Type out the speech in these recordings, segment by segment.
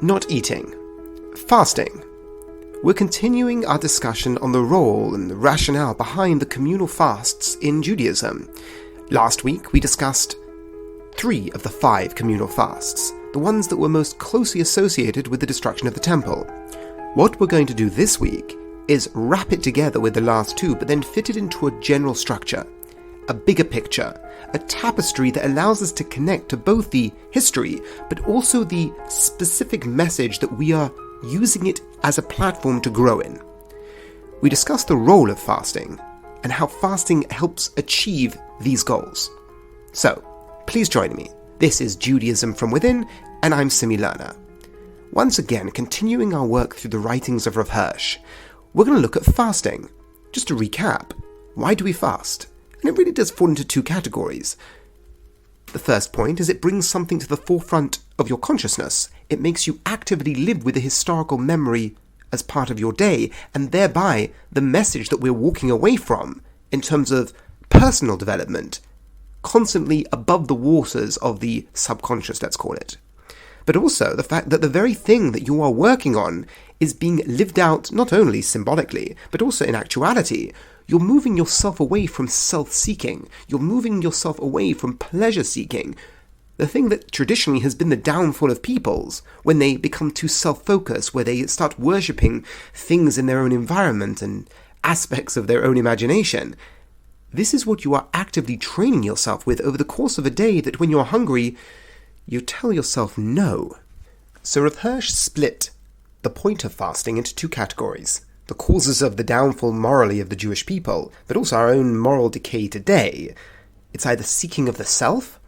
Not eating. Fasting. We're continuing our discussion on the role and the rationale behind the communal fasts in Judaism. Last week we discussed 3 of the 5 communal fasts, the ones that were most closely associated with the destruction of the temple. What we're going to do this week is wrap it together with the last 2, but then fit it into a general structure, a bigger picture, a tapestry that allows us to connect to both the history, but also the specific message that we are using it as a platform to grow in. We discussed the role of fasting, and how fasting helps achieve these goals. So, please join me. This is Judaism from Within, and I'm Simi Lerner. Once again, continuing our work through the writings of Rav Hirsch, we're going to look at fasting. Just to recap, why do we fast? And it really does fall into 2 categories. The first point is it brings something to the forefront of your consciousness. It makes you actively live with a historical memory as part of your day, and thereby the message that we're walking away from in terms of personal development, constantly above the waters of the subconscious, let's call it. But also the fact that the very thing that you are working on is being lived out not only symbolically, but also in actuality. You're moving yourself away from self-seeking. You're moving yourself away from pleasure-seeking. The thing that traditionally has been the downfall of peoples, when they become too self-focused, where they start worshipping things in their own environment and aspects of their own imagination. This is what you are actively training yourself with over the course of a day, that when you're hungry, you tell yourself no. So Rav Hirsch split the point of fasting into 2 categories. The causes of the downfall morally of the Jewish people, but also our own moral decay today. It's either seeking of the self,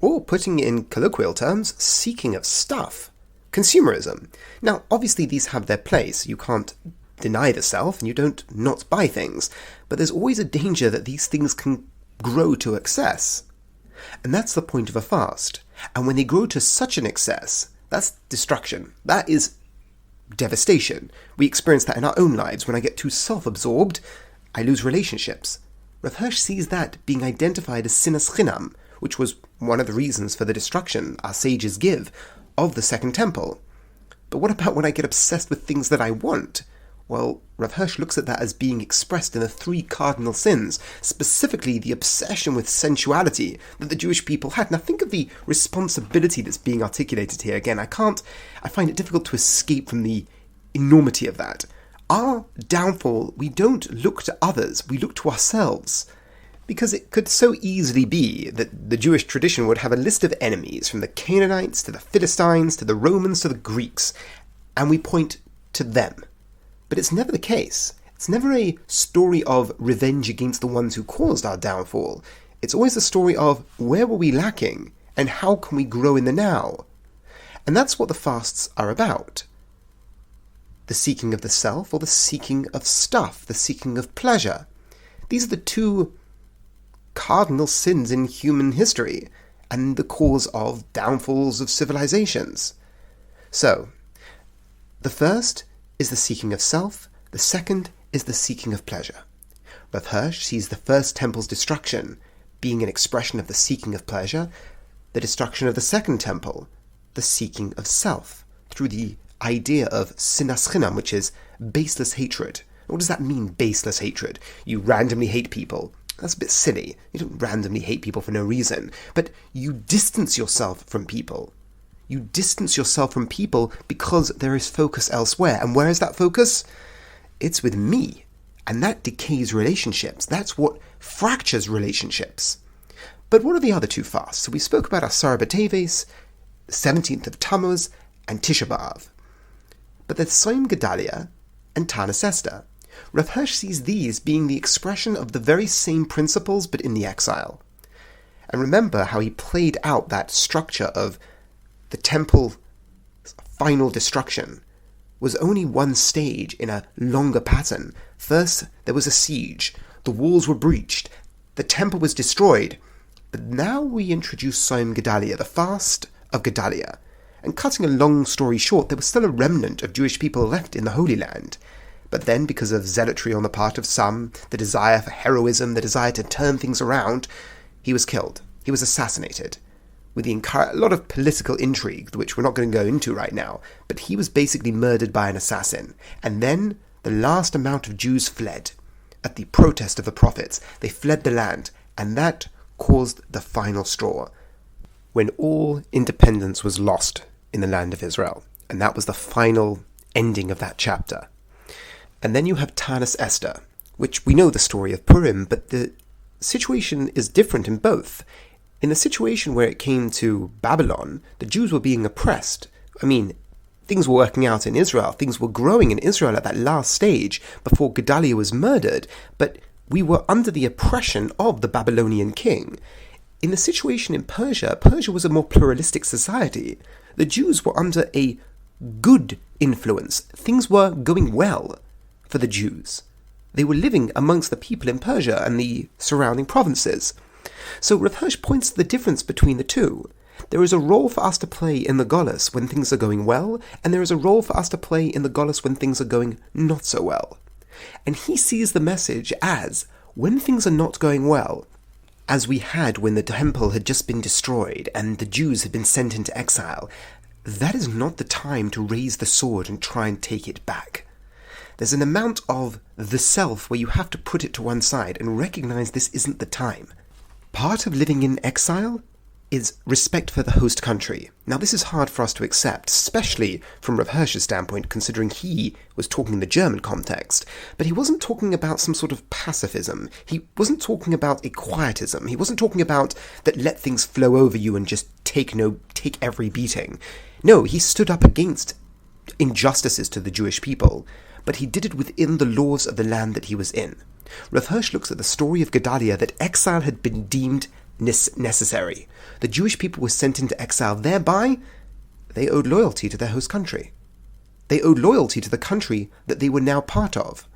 or putting it in colloquial terms, seeking of stuff. Consumerism. Now, obviously these have their place. You can't deny the self, and you don't not buy things. But there's always a danger that these things can grow to excess. And that's the point of a fast. And when they grow to such an excess, that's destruction. That is devastation. We experience that in our own lives. When I get too self-absorbed, I lose relationships. Rav Hirsch sees that being identified as sinas chinam, which was one of the reasons for the destruction our sages give of the Second Temple. But what about when I get obsessed with things that I want? Well, Rav Hirsch looks at that as being expressed in the 3 cardinal sins, specifically the obsession with sensuality that the Jewish people had. Now think of the responsibility that's being articulated here. Again, I find it difficult to escape from the enormity of that. Our downfall, we don't look to others, we look to ourselves. Because it could so easily be that the Jewish tradition would have a list of enemies, from the Canaanites to the Philistines to the Romans to the Greeks, and we point to them. But it's never the case. It's never a story of revenge against the ones who caused our downfall. It's always a story of where were we lacking and how can we grow in the now. And that's what the fasts are about. The seeking of the self, or the seeking of stuff, the seeking of pleasure. These are the 2 cardinal sins in human history, and the cause of downfalls of civilizations. So, the first is the seeking of self, the second is the seeking of pleasure. Rav Hirsch sees the First Temple's destruction being an expression of the seeking of pleasure, the destruction of the Second Temple, the seeking of self, through the idea of sinas chinam, which is baseless hatred. What does that mean, baseless hatred? You randomly hate people. That's a bit silly. You don't randomly hate people for no reason, but you distance yourself from people. You distance yourself from people because there is focus elsewhere. And where is that focus? It's with me. And that decays relationships. That's what fractures relationships. But what are the other 2 fasts? So we spoke about Asara B'Tevet, 17th of Tammuz, and Tisha B'Av. But there's Gedalia and Tammuz Esther. Rav Hirsch sees these being the expression of the very same principles, but in the exile. And remember how he played out that structure of the temple's final destruction was only one stage in a longer pattern. First, there was a siege. The walls were breached. The temple was destroyed. But now we introduce Gedalia, the fast of Gedalia. And cutting a long story short, there was still a remnant of Jewish people left in the Holy Land. But then, because of zealotry on the part of some, the desire for heroism, the desire to turn things around, he was killed. He was assassinated. with a lot of political intrigue, which we're not going to go into right now, but he was basically murdered by an assassin. And then the last amount of Jews fled. At the protest of the prophets, they fled the land, and that caused the final straw, when all independence was lost in the land of Israel. And that was the final ending of that chapter. And then you have Tammuz Esther, which we know the story of Purim, but the situation is different in both. In the situation where it came to Babylon, the Jews were being oppressed. I mean, things were working out in Israel. Things were growing in Israel at that last stage before Gedalia was murdered. But we were under the oppression of the Babylonian king. In the situation in Persia, Persia was a more pluralistic society. The Jews were under a good influence. Things were going well for the Jews. They were living amongst the people in Persia and the surrounding provinces. So Rav Hirsch points to the difference between the two. There is a role for us to play in the Galuth when things are going well, and there is a role for us to play in the Galuth when things are going not so well. And he sees the message as, when things are not going well, as we had when the temple had just been destroyed and the Jews had been sent into exile, that is not the time to raise the sword and try and take it back. There's an amount of the self where you have to put it to one side and recognize this isn't the time. Part of living in exile is respect for the host country. Now, this is hard for us to accept, especially from Rav Hirsch's standpoint, considering he was talking in the German context. But he wasn't talking about some sort of pacifism. He wasn't talking about a quietism. He wasn't talking about that let things flow over you and just take every beating. No, he stood up against injustices to the Jewish people, but he did it within the laws of the land that he was in. Rav Hirsch looks at the story of Gedalia that exile had been deemed necessary. The Jewish people were sent into exile. Thereby, they owed loyalty to their host country. They owed loyalty to the country that they were now part of.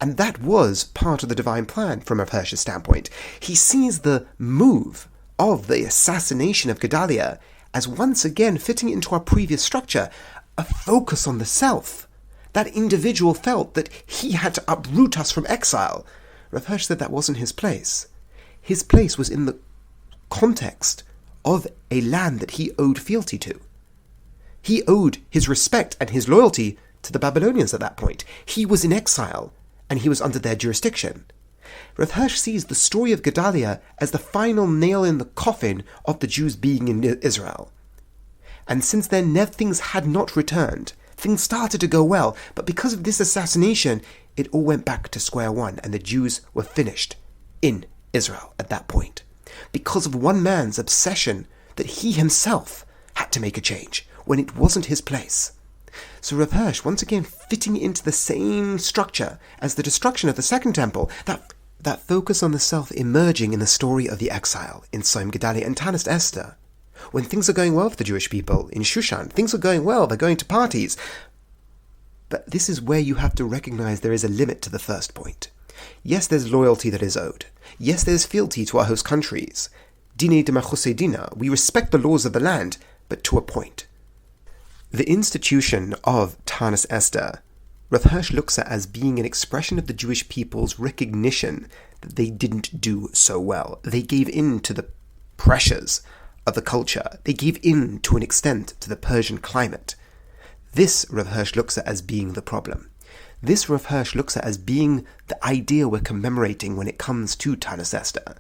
And that was part of the divine plan from Rav Hirsch's standpoint. He sees the move of the assassination of Gedalia as once again fitting into our previous structure, a focus on the self. That individual felt that he had to uproot us from exile. Rav Hirsch said that wasn't his place. His place was in the context of a land that he owed fealty to. He owed his respect and his loyalty to the Babylonians at that point. He was in exile, and he was under their jurisdiction. Rav Hirsch sees the story of Gedalia as the final nail in the coffin of the Jews being in Israel. And since then, things had not returned. Things started to go well, but because of this assassination, it all went back to square one, and the Jews were finished in Israel at that point. Because of one man's obsession that he himself had to make a change, when it wasn't his place. So Rav Hirsch, once again fitting into the same structure as the destruction of the Second Temple, that focus on the self emerging in the story of the exile in Soim Gedalia and Tammuz Esther. When things are going well for the Jewish people in Shushan, things are going well, they're going to parties. But this is where you have to recognize there is a limit to the first point. Yes, there's loyalty that is owed. Yes, there's fealty to our host countries. Dine de machose dina, we respect the laws of the land, but to a point. The institution of Tammuz Esther, Rav Hirsch looks at as being an expression of the Jewish people's recognition that they didn't do so well. They gave in to the pressures of the culture. They gave in to an extent to the Persian climate. This Rav Hirsch looks at as being the problem. This Rav Hirsch looks at as being the idea we're commemorating when it comes to Tammuz Esther.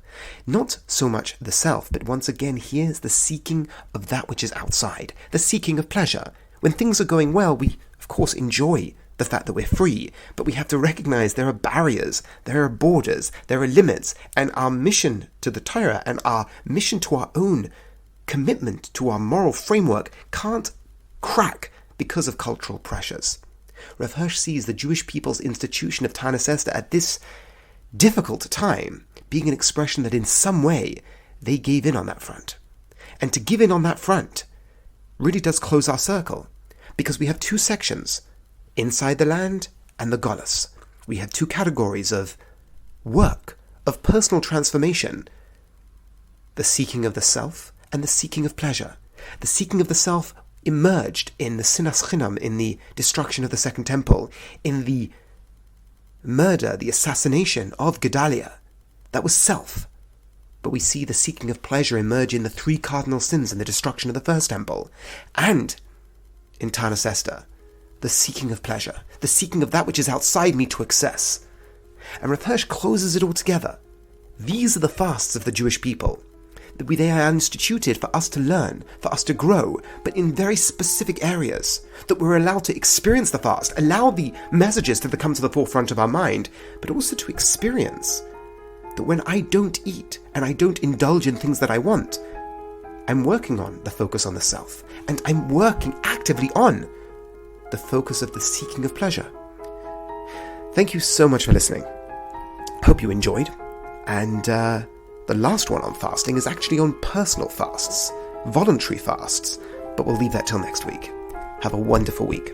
Not so much the self, but once again, here's the seeking of that which is outside, the seeking of pleasure. When things are going well, we, of course, enjoy the fact that we're free, but we have to recognize there are barriers, there are borders, there are limits, and our mission to the Torah and our mission to our own commitment to our moral framework can't crack because of cultural pressures. Rav Hirsch sees the Jewish people's institution of Tammuz Esther at this difficult time being an expression that in some way they gave in on that front. And to give in on that front really does close our circle, because we have two sections, inside the land and the Galuth. We have two categories of work, of personal transformation, the seeking of the self and the seeking of pleasure. The seeking of the self emerged in the Sinas Chinam, in the destruction of the Second Temple, in the murder, the assassination of Gedalia. That was self. but we see the seeking of pleasure emerge in the 3 cardinal sins and the destruction of the first temple. And in Tammuz Esther, the seeking of pleasure, the seeking of that which is outside me to excess. And Rav Hirsch closes it all together. These are the fasts of the Jewish people. They are instituted for us to learn, for us to grow, but in very specific areas. That we're allowed to experience the fast, allow the messages to come to the forefront of our mind, but also to experience that when I don't eat and I don't indulge in things that I want, I'm working on the focus on the self, and I'm working actively on the focus of the seeking of pleasure. Thank you so much for listening. Hope you enjoyed. And the last one on fasting is actually on personal fasts, voluntary fasts, but we'll leave that till next week. Have a wonderful week.